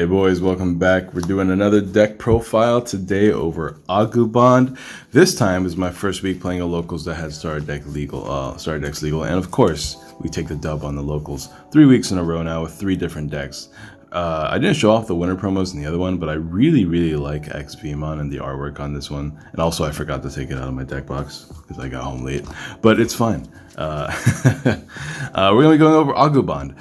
Hey boys, welcome back. We're doing another deck profile today over Agumon Bond. This time is my first week playing a locals that had starter decks legal, and of course we take the dub on the locals 3 weeks in a row now with 3 different decks. I didn't show off the winter promos in the other one, but I really like Agumon and the artwork on this one. And also I forgot to take it out of my deck box because I got home late, but it's fine. We're gonna be going over Agumon Bond.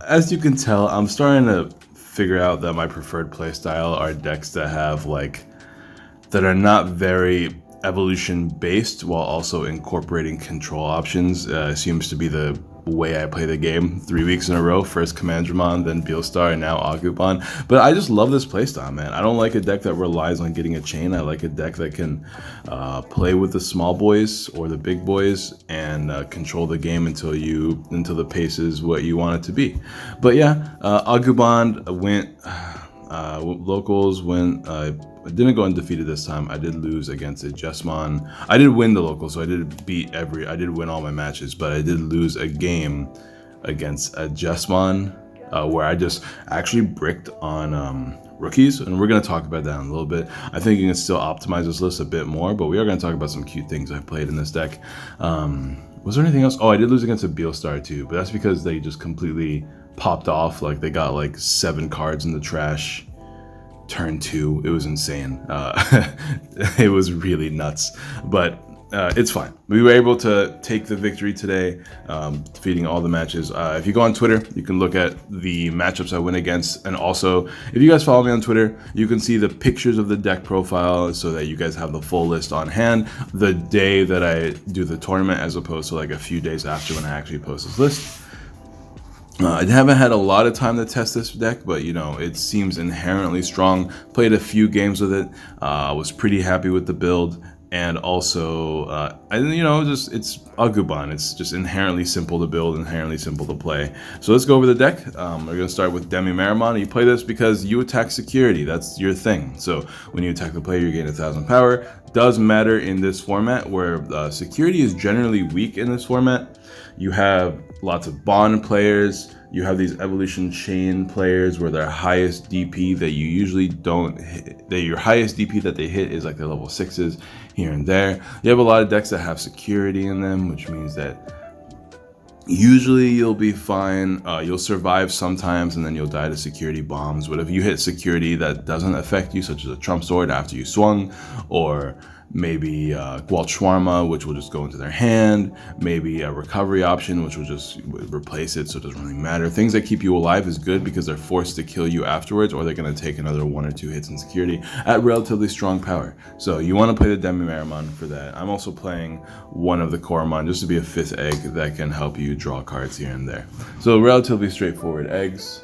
As you can tell, I'm starting to figure out that my preferred playstyle are decks that have that are not very evolution based while also incorporating control options. Seems to be the way I play the game 3 weeks in a row. First Commandramon, then Beelstar, and now Agumon. But I just love this playstyle, man. I don't like a deck that relies on getting a chain. I like a deck that can play with the small boys or the big boys and control the game until the pace is what you want it to be. But yeah, Agumon went locals went. I didn't go undefeated this time. I did lose against a Digimon. I did win the local, so I did win all my matches, but I did lose a game against a Digimon where I just actually bricked on rookies, and we're going to talk about that in a little bit. I think you can still optimize this list a bit more, but we are going to talk about some cute things I played in this deck. Was there anything else? Oh, I did lose against a Beelstar too, but that's because they just completely popped off. Like, they got like 7 cards in the trash. Turn 2, it was insane. It was really nuts, but it's fine. We were able to take the victory today, defeating all the matches. If you go on Twitter, you can look at the matchups I went against, and also if you guys follow me on Twitter, you can see the pictures of the deck profile so that you guys have the full list on hand the day that I do the tournament, as opposed to like a few days after when I actually post this list. I haven't had a lot of time to test this deck, but you know, it seems inherently strong. Played a few games with it. Was pretty happy with the build, and also, it's Agumon. It's just inherently simple to build, inherently simple to play. So let's go over the deck. We're gonna start with Digimon. You play this because you attack security. That's your thing. So when you attack the player, you gain 1,000 power. Does matter in this format where security is generally weak in this format. You have lots of bond players. You have these evolution chain players where their highest DP that you usually don't hit, that your highest DP that they hit is like their level 6s here and there. You have a lot of decks that have security in them, which means that usually you'll be fine. You'll survive sometimes, and then you'll die to security bombs. But if you hit security that doesn't affect you, such as a Trump Sword after you swung, or maybe Shawarma, which will just go into their hand, maybe a recovery option, which will just replace it, so it doesn't really matter. Things that keep you alive is good because they're forced to kill you afterwards, or they're going to take another 1 or 2 hits in security at relatively strong power. So you want to play the Digimon for that. I'm also playing one of the Coromon just to be a 5th egg that can help you draw cards here and there. So relatively straightforward eggs.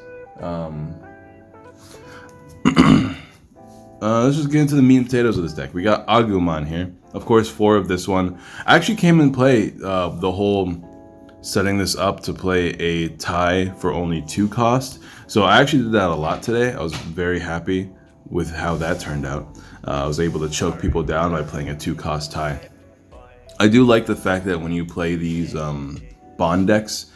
Let's just get into the meat and potatoes of this deck. We got Agumon here. Of course, 4 of this one. I actually came and play the whole setting this up to play a tie for only 2 cost. So I actually did that a lot today. I was very happy with how that turned out. I was able to choke people down by playing a 2-cost tie. I do like the fact that when you play these bond decks,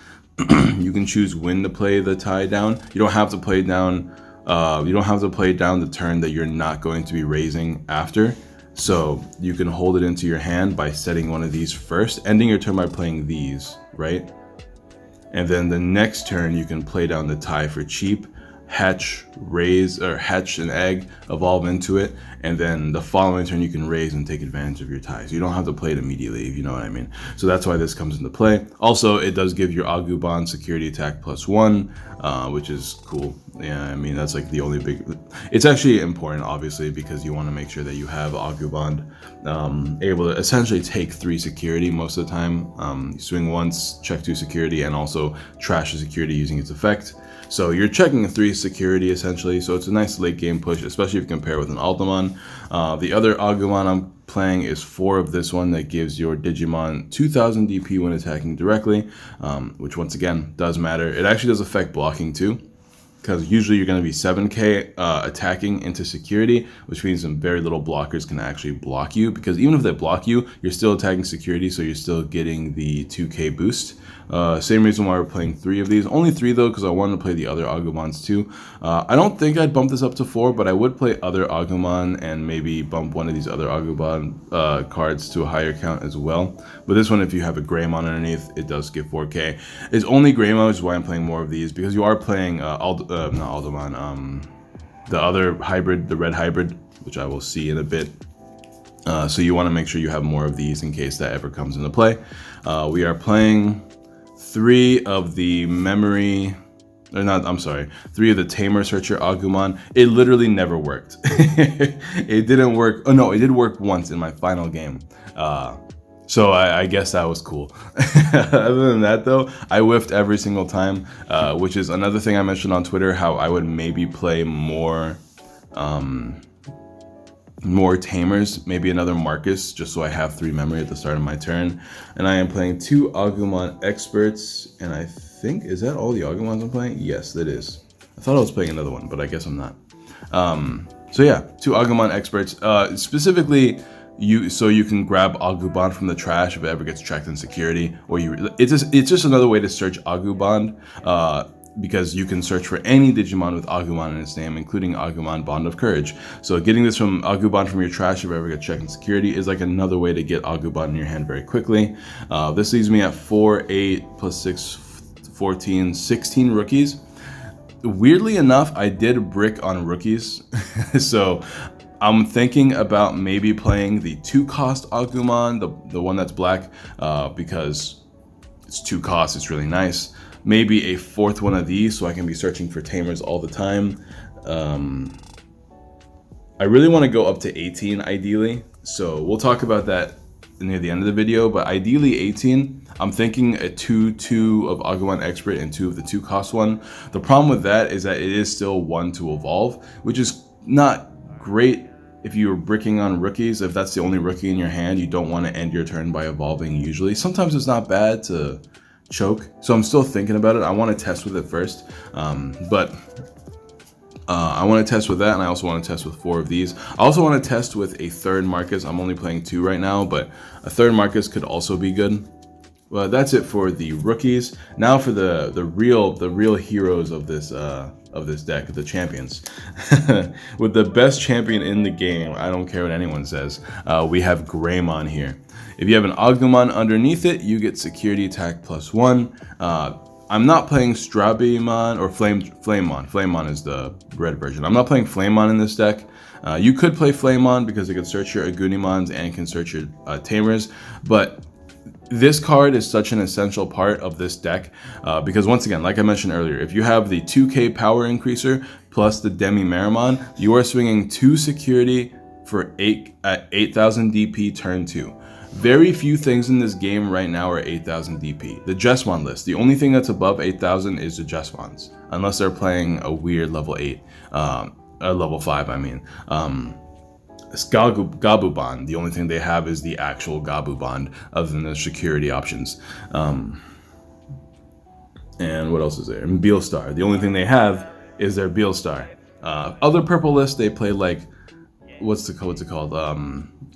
you can choose when to play the tie down. You don't have to play down the turn that you're not going to be raising after. So you can hold it into your hand by setting one of these first, ending your turn by playing these, right? And then the next turn you can play down the tie for cheap, hatch an egg, evolve into it, and then the following turn you can raise and take advantage of your tie. So you don't have to play it immediately, if you know what I mean. So that's why this comes into play. Also, it does give your Agumon security attack +1, which is cool. Yeah, I mean, that's like the only big... It's actually important, obviously, because you want to make sure that you have Agumon able to essentially take 3 security most of the time. You swing once, check 2 security, and also trash the security using its effect. So you're checking 3 security essentially, so it's a nice late game push, especially if you compare with an Altamon. The other Agumon I'm playing is 4 of this one that gives your Digimon 2000 DP when attacking directly, which once again does matter. It actually does affect blocking too. because usually you're going to be 7k attacking into security, which means some very little blockers can actually block you, because even if they block you, you're still attacking security, so you're still getting the 2k boost. Same reason why we're playing 3 of these. Only 3 though, because I wanted to play the other Agumons too. I don't think I'd bump this up to 4, but I would play other Agumon and maybe bump one of these other Agumon cards to a higher count as well. But this one, if you have a Greymon underneath, it does give 4k. It's only Greymon, which is why I'm playing more of these, because you are playing not Alderman, the other hybrid, the red hybrid, which I will see in a bit. So you want to make sure you have more of these in case that ever comes into play. We are playing 3 of the memory, or not, I'm sorry, 3 of the Tamer Searcher Agumon. It literally never worked. It didn't work. Oh no, it did work once in my final game. So I guess that was cool. Other than that though, I whiffed every single time, which is another thing I mentioned on Twitter, how I would maybe play more Tamers, maybe another Marcus, just so I have 3 memory at the start of my turn. And I am playing 2 Agumon Experts, and I think, is that all the Agumons I'm playing? Yes, that is. I thought I was playing another one, but I guess I'm not. So yeah, 2 Agumon Experts, specifically so you can grab Agumon from the trash if it ever gets checked in security, or it's just another way to search Agumon, because you can search for any Digimon with Agumon in its name, including Agumon Bond of Courage. So getting this from Agumon from your trash if it ever gets checked in security is like another way to get Agumon in your hand very quickly. This leaves me at 4, 8, plus 6, 14, 16 rookies. Weirdly enough, I did brick on rookies. So I'm thinking about maybe playing the 2-cost Agumon, the one that's black, because it's 2 costs, it's really nice. Maybe a 4th one of these, so I can be searching for Tamers all the time. I really want to go up to 18 ideally, so we'll talk about that near the end of the video, but ideally 18. I'm thinking a 2 of Agumon Expert and 2 of the 2-cost one. The problem with that is that it is still 1 to evolve, which is not great if you're bricking on rookies. If that's the only rookie in your hand, you don't want to end your turn by evolving usually. Sometimes it's not bad to choke, so I'm still thinking about it. I want to test with it first, but I want to test with that, and I also want to test with 4 of these. I also want to test with a 3rd Marcus. I'm only playing 2 right now, but a 3rd Marcus could also be good. Well, that's it for the rookies. Now for the real heroes of this deck, the champions. With the best champion in the game, I don't care what anyone says, we have Greymon here. If you have an Agumon underneath it, you get security attack +1. I'm not playing Strabimon or Flamemon. Flamemon is the red version. I'm not playing Flamemon in this deck. You could play Flamemon because it can search your Agunimons and can search your Tamers, but this card is such an essential part of this deck, because once again, like I mentioned earlier, if you have the 2k power increaser plus the Demi Meramon, you are swinging 2 security for 8,000 DP turn 2. Very few things in this game right now are 8,000 DP. The Jesmon list, the only thing that's above 8,000 is the Jesmons, unless they're playing a weird level 8, level 5 I mean. Gabumon, the only thing they have is the actual Gabumon other than the security options. And what else is there? And Beelstar, the only thing they have is their Beelstar. Other purple lists, they play like, what's it called?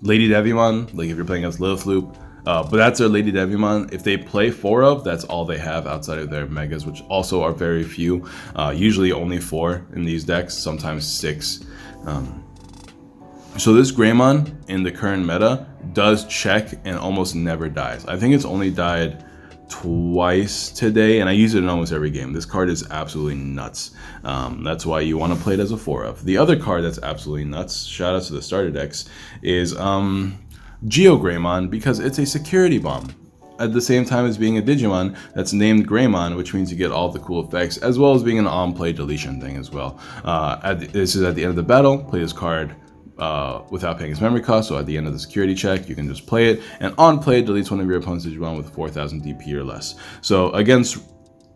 Lady Devimon, like if you're playing against Lilithloop. But that's their Lady Devimon. If they play 4 of, that's all they have outside of their Megas, which also are very few. Usually only 4 in these decks, sometimes 6. So this Greymon in the current meta does check and almost never dies. I think it's only died twice today, and I use it in almost every game. This card is absolutely nuts. That's why you want to play it as a 4 of. The other card that's absolutely nuts, shout out to the starter decks, is Geo Greymon, because it's a security bomb. At the same time as being a Digimon that's named Greymon, which means you get all the cool effects, as well as being an on-play deletion thing as well. This is at the end of the battle, play this card without paying its memory cost, so at the end of the security check, you can just play it, and on play, it deletes one of your opponent's Digimon with 4,000 DP or less. So against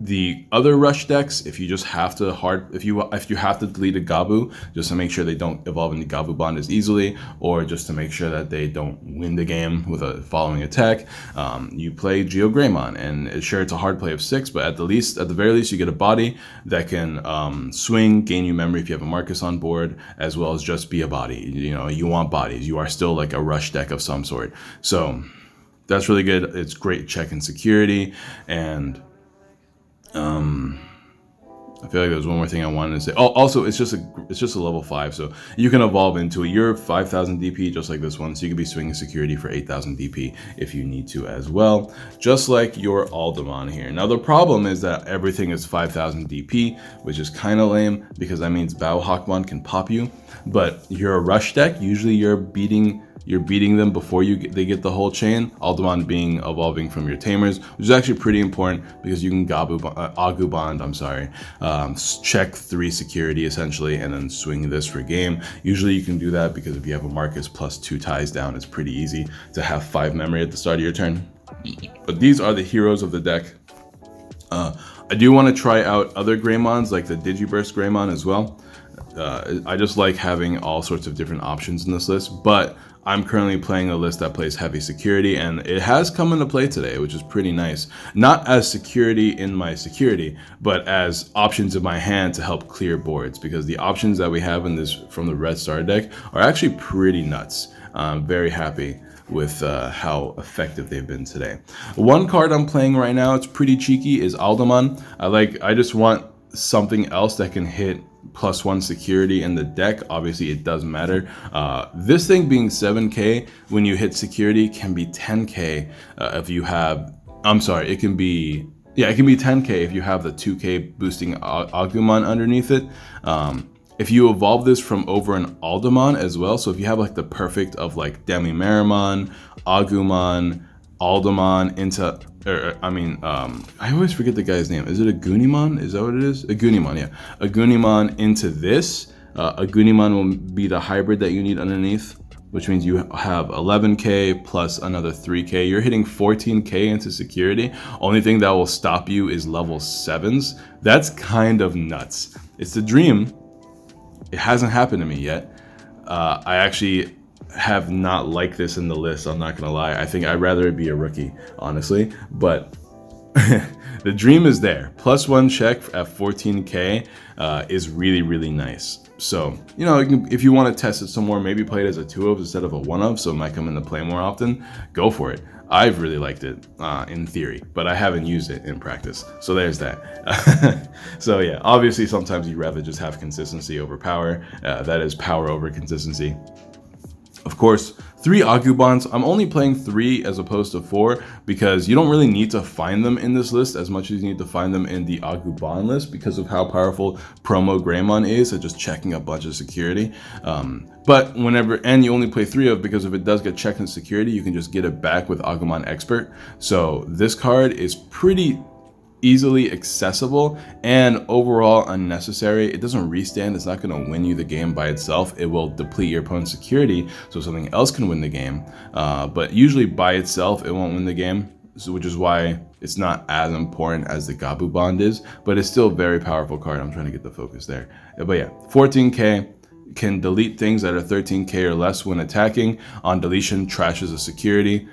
The other rush decks, if you just have to if you have to delete a Gabu just to make sure they don't evolve into Gabu Bond as easily, or just to make sure that they don't win the game with a following attack, you play GeoGreymon, and sure, it's a hard play of 6, but at the very least, you get a body that can swing, gain you memory if you have a Marcus on board, as well as just be a body. You know, you want bodies. You are still like a rush deck of some sort. So that's really good. It's great check and security, and I feel like there's one more thing I wanted to say. Oh, also, it's just a level 5, so you can evolve into it. You're 5,000 DP, just like this one, so you can be swinging security for 8,000 DP if you need to as well, just like your Aldemon here. Now, the problem is that everything is 5,000 DP, which is kind of lame, because that means Hawkmon can pop you, but you're a rush deck. Usually you're beating them before they get the whole chain. Aldemon being evolving from your Tamers, which is actually pretty important because you can Agumon, check 3 security essentially, and then swing this for game. Usually you can do that because if you have a Marcus plus 2 ties down, it's pretty easy to have 5 memory at the start of your turn. But these are the heroes of the deck. I do want to try out other Greymons, like the Digiburst Greymon as well. I just like having all sorts of different options in this list, but I'm currently playing a list that plays heavy security, and it has come into play today, which is pretty nice. Not as security in my security, but as options in my hand to help clear boards, because the options that we have in this from the red star deck are actually pretty nuts. I'm very happy with how effective they've been today. One card I'm playing right now, it's pretty cheeky, is Aldemon. I just want something else that can hit +1 security in the deck. Obviously it does matter. This thing being 7k when you hit security can be 10k if you have, it can be 10k if you have the 2k boosting Agumon underneath it. If you evolve this from over an Aldemon as well, so if you have like the perfect of like Demi-Meramon, Agumon, Aldemon into, I always forget the guy's name. Is it Agunimon? Is that what it is? Agunimon, yeah. Agunimon into this. Agunimon will be the hybrid that you need underneath, which means you have 11k plus another 3k. You're hitting 14k into security. Only thing that will stop you is level 7s. That's kind of nuts. It's the dream. It hasn't happened to me yet. I actually have not liked this in the list, I'm not gonna lie. I think I'd rather it be a rookie, honestly, but the dream is there. +1 check at 14k is really, really nice. So, you know, if you want to test it some more, maybe play it as a 2-of instead of a 1-of, so it might come into play more often, go for it. I've really liked it in theory, but I haven't used it in practice, so there's that. So yeah, obviously sometimes you'd rather just have consistency over power. That is power over consistency. Of course, 3 Agubons. I'm only playing 3 as opposed to 4 because you don't really need to find them in this list as much as you need to find them in the Agumon list because of how powerful Promo Greymon is at just checking a bunch of security. But and you only play 3 of, because if it does get checked in security, you can just get it back with Agumon Expert. So this card is pretty easily accessible and overall unnecessary. It doesn't restand. It's not going to win you the game by itself. It will deplete your opponent's security so something else can win the game. But usually by itself, it won't win the game, which is why it's not as important as the Gabu Bond is, but it's still a very powerful card. I'm trying to get the focus there. But yeah, 14k. Can delete things that are 13k or less when attacking. On deletion, trashes a security.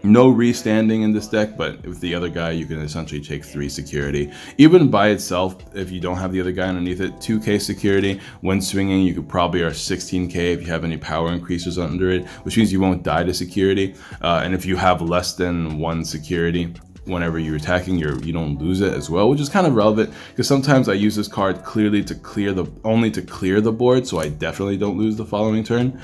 No restanding in this deck, but with the other guy, you can essentially take 3 security. Even by itself, if you don't have the other guy underneath it, 2k security. When swinging, you could probably are 16k if you have any power increases under it, which means you won't die to security. And if you have less than 1 security, whenever you're attacking, you don't lose it as well, which is kind of relevant because sometimes I use this card only to clear the board, so I definitely don't lose the following turn,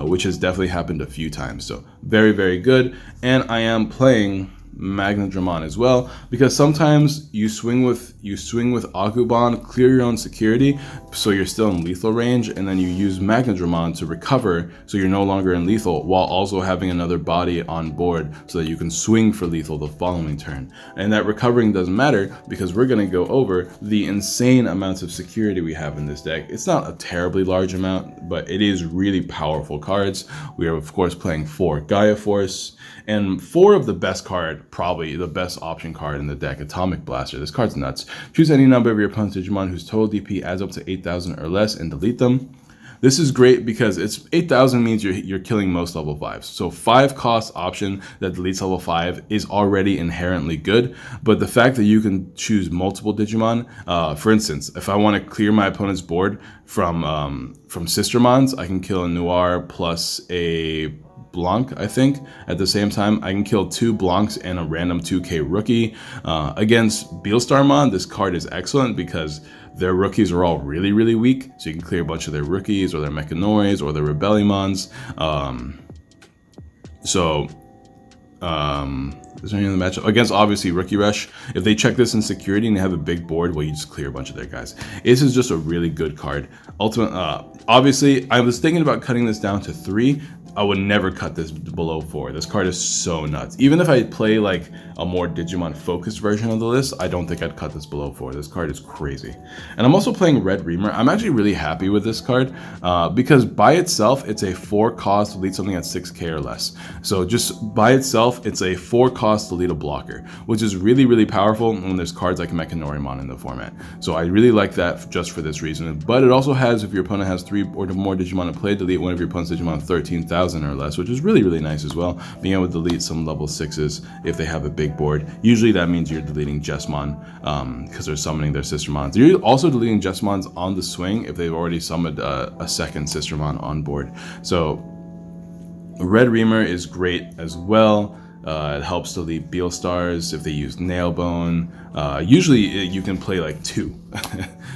which has definitely happened a few times. So very, very good. And I am playing Magnadramon as well, because sometimes you swing with Agumon, clear your own security, so you're still in lethal range, and then you use Magnadramon to recover, so you're no longer in lethal, while also having another body on board, so that you can swing for lethal the following turn. And that recovering doesn't matter, because we're going to go over the insane amounts of security we have in this deck. It's not a terribly large amount, but it is really powerful cards. We are of course playing 4 Gaia Force, and 4 of the best card card, probably the best option card in the deck, Atomic Blaster. This card's nuts. Choose any number of your opponent's Digimon whose total DP adds up to 8,000 or less and delete them. This is great because it's 8,000 means you're killing most level 5s. So 5 cost option that deletes level 5 is already inherently good, but the fact that you can choose multiple Digimon, for instance, if I want to clear my opponent's board from Sistermons, I can kill a Noir plus a Blanc, I think. At the same time, I can kill 2 Blancs and a random 2k rookie. Against Beelstarmon, this card is excellent because their rookies are all really, really weak. So you can clear a bunch of their rookies or their Mechanoids or their Rebelliomons. Is there any other matchup? Against, obviously, Rookie Rush. If they check this in security and they have a big board, well, you just clear a bunch of their guys. This is just a really good card. Obviously, I was thinking about cutting this down to 3. I would never cut this below 4. This card is so nuts. Even if I play like a more Digimon focused version of the list, I don't think I'd cut this below 4. This card is crazy. And I'm also playing Red Reamer. I'm actually really happy with this card because by itself, it's a 4 cost to delete something at 6k or less. So just by itself, it's a 4 cost to delete a blocker, which is really, really powerful when there's cards like Mechanorimon in the format. So I really like that just for this reason. But it also has, if your opponent has 3 or more Digimon to play, delete one of your opponent's Digimon 13,000 or less, which is really, really nice as well. Being able to delete some level 6s if they have a big board. Usually that means you're deleting Jessmon because they're summoning their Sistermons. You're also deleting Jessmons on the swing if they've already summoned a second Sistermon on board. So Red Reamer is great as well. It helps delete Beelstars if they use Nailbone. Usually you can play like 2.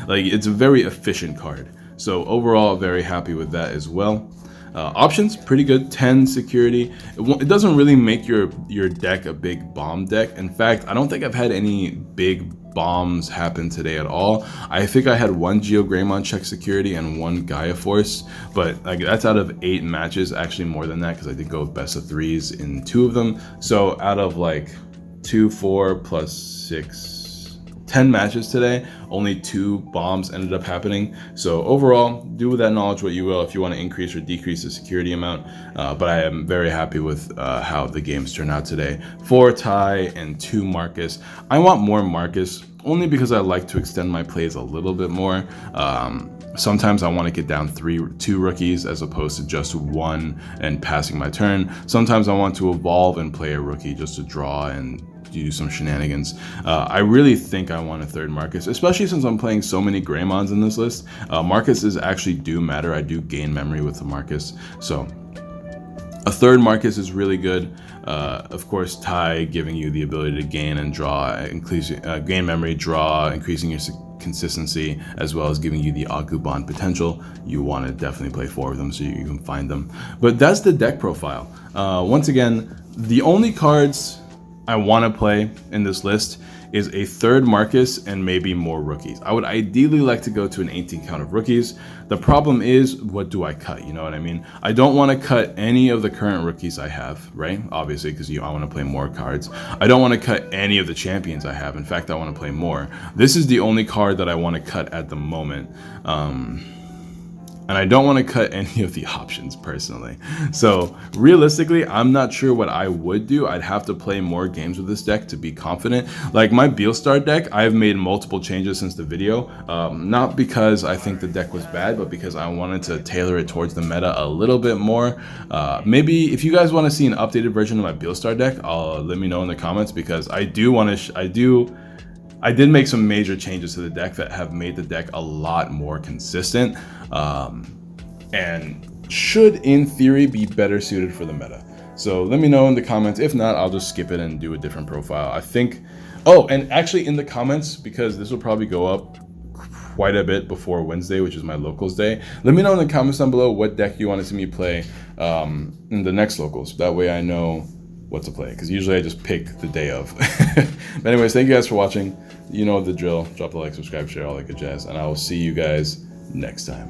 Like, it's a very efficient card. So overall, very happy with that as well. Options, pretty good. 10 security. It doesn't really make your deck a big bomb deck. In fact, I don't think I've had any big bombs happen today at all. I think I had 1 Geogreymon check security and 1 Gaia Force, but like that's out of 8 matches. Actually more than that because I did go best of 3s in 2 of them. So out of like 2, 4 plus 6, 10 matches today, only 2 bombs ended up happening. So overall, do with that knowledge what you will if you want to increase or decrease the security amount. But I am very happy with how the games turned out today. 4 Ty and 2 Marcus. I want more Marcus only because I like to extend my plays a little bit more. Sometimes I want to get down 2 rookies as opposed to just 1 and passing my turn. Sometimes I want to evolve and play a rookie just to draw and do some shenanigans. I really think I want a 3rd Marcus, especially since I'm playing so many Greymons in this list. Marcuses actually do matter. I do gain memory with the Marcus. So a 3rd Marcus is really good. Of course, Ty giving you the ability to gain and draw, gain memory, draw, increasing your consistency, as well as giving you the Agumon potential. You want to definitely play 4 of them so you can find them. But that's the deck profile. Once again, the only cards I want to play in this list is a 3rd Marcus and maybe more rookies. I would ideally like to go to an 18 count of rookies. The problem is, what do I cut? You know what I mean? I don't want to cut any of the current rookies I have, right? Obviously, because I want to play more cards. I don't want to cut any of the champions I have. In fact, I want to play more. This is the only card that I want to cut at the moment. And I don't want to cut any of the options personally. So realistically, I'm not sure what I would do. I'd have to play more games with this deck to be confident. Like my Beelstar deck, I've made multiple changes since the video. Not because I think the deck was bad, but because I wanted to tailor it towards the meta a little bit more. Maybe if you guys want to see an updated version of my Beelstar deck, let me know in the comments, because I do want to, I did make some major changes to the deck that have made the deck a lot more consistent, and should, in theory, be better suited for the meta. So let me know in the comments. If not, I'll just skip it and do a different profile. I think, oh, and actually in the comments, because this will probably go up quite a bit before Wednesday, which is my locals day, let me know in the comments down below what deck you want to see me play in the next locals. That way I know what to play, because usually I just pick the day of. But anyways, thank you guys for watching. You know the drill. Drop a like, subscribe, share, all that good jazz, and I will see you guys next time.